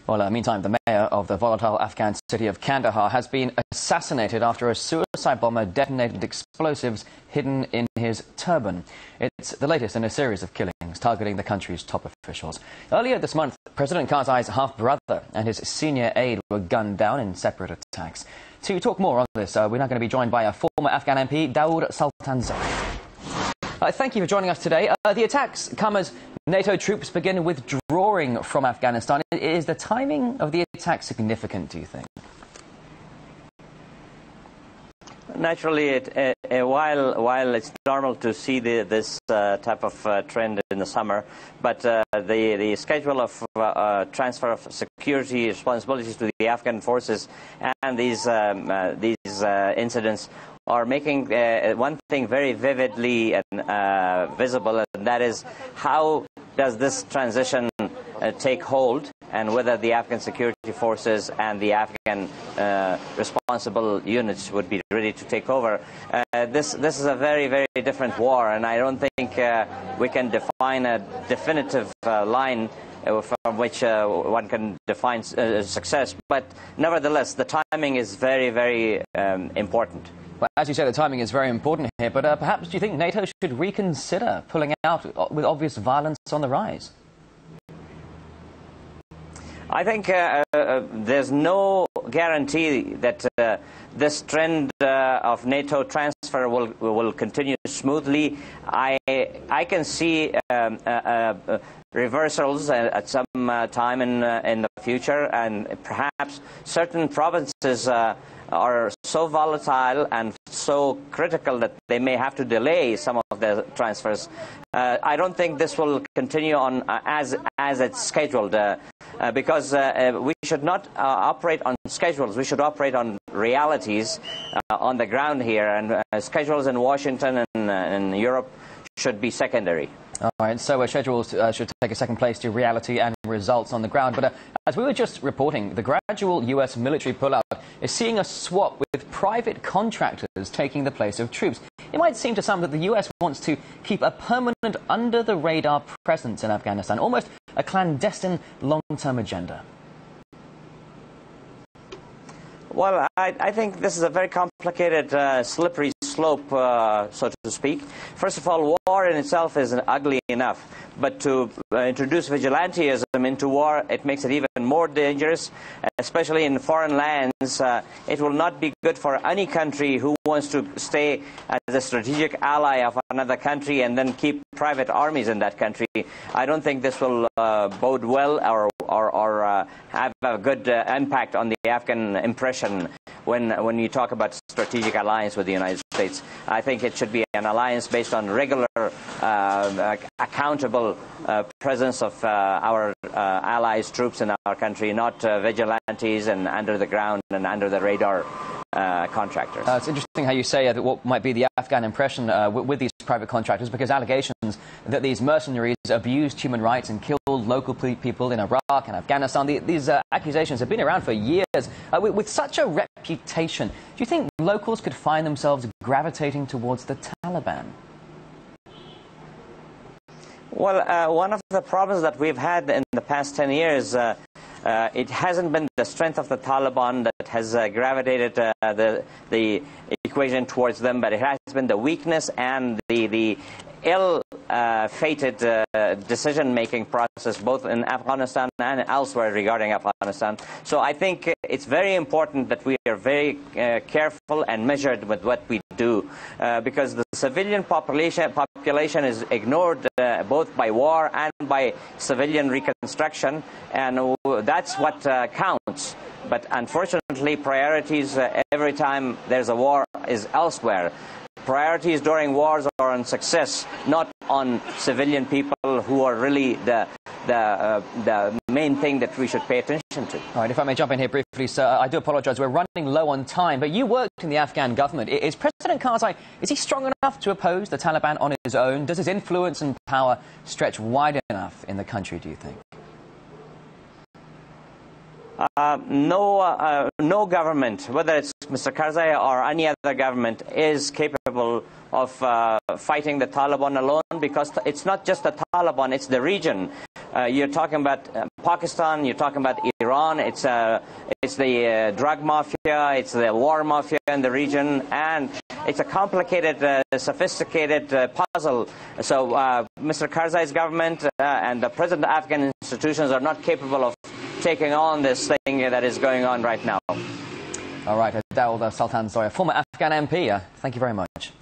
Well, meantime, the mayor of the volatile Afghan city of Kandahar has been assassinated after a suicide bomber detonated explosives hidden in his turban. It's the latest in a series of killings targeting the country's top officials. Earlier this month, President Karzai's half-brother and his senior aide were gunned down in separate attacks. To talk more on this, we're now going to be joined by a former Afghan MP, Daud Sultanzoy. Thank you for joining us today. The attacks come as NATO troops begin withdrawing from Afghanistan. Is the timing of the attack significant, do you think? Naturally, while it's normal to see this type of trend in the summer, but the schedule of transfer of security responsibilities to the Afghan forces and these incidents are making one thing very vividly and visible, and that is how does this transition take hold, and whether the Afghan security forces and the Afghan responsible units would be ready to take over. This is a very, very different war, and I don't think we can define a definitive line from which one can define success. But nevertheless, the timing is very, very important. Well, as you say, the timing is very important here, but perhaps do you think NATO should reconsider pulling out with obvious violence on the rise? I think there's no guarantee that this trend of NATO transfer will continue smoothly. I can see reversals at some time in the future, and perhaps certain provinces are so volatile and so critical that they may have to delay some of the transfers. I don't think this will continue on as it's scheduled, because we should not operate on schedules. We should operate on realities on the ground here, and schedules in Washington and in Europe should be secondary. All right, so schedules should take a second place to reality and results on the ground. But as we were just reporting, the gradual U.S. military pullout is seeing a swap with private contractors taking the place of troops. It might seem to some that the U.S. wants to keep a permanent under-the-radar presence in Afghanistan, almost a clandestine long-term agenda. Well, I think this is a very complicated, slippery slope, so to speak. First of all, war in itself is ugly enough, but to introduce vigilantism into war, it makes it even more dangerous, especially in foreign lands. It will not be good for any country who wants to stay as a strategic ally of another country and then keep private armies in that country. I don't think this will bode well or have a good impact on the Afghan impression when you talk about strategic alliance with the United States. I think it should be an alliance based on regular, accountable presence of our allies' troops in our country, not vigilantes and under the ground and under the radar contractors. It's interesting how you say that what might be the Afghan impression with these private contractors, because allegations that these mercenaries abused human rights and killed local people in Iraq and Afghanistan, these accusations have been around for years. With such a reputation, do you think locals could find themselves gravitating towards the Taliban? Well, one of the problems that we've had in the past 10 years, it hasn't been the strength of the Taliban that has gravitated the equation towards them, but it has been the weakness and the ill-fated decision-making process, both in Afghanistan and elsewhere regarding Afghanistan. So I think it's very important that we are very careful and measured with what we do, because the civilian population is ignored both by war and by civilian reconstruction, and that's what counts. But unfortunately, priorities every time there's a war is elsewhere. Priorities during wars are on success, not on civilian people who are really the main thing that we should pay attention to. All right, if I may jump in here briefly, sir, I do apologise. We're running low on time, but you worked in the Afghan government. Is President Karzai, is he strong enough to oppose the Taliban on his own? Does his influence and power stretch wide enough in the country, do you think? No government, whether it's Mr. Karzai or any other government, is capable of fighting the Taliban alone, because it's not just the Taliban, it's the region. You're talking about Pakistan, you're talking about Iran, it's the drug mafia, it's the war mafia in the region, and it's a complicated, sophisticated puzzle. So Mr. Karzai's government and the present Afghan institutions are not capable of taking on this thing that is going on right now. All right, Daud Sultanzoy, former Afghan MP, thank you very much.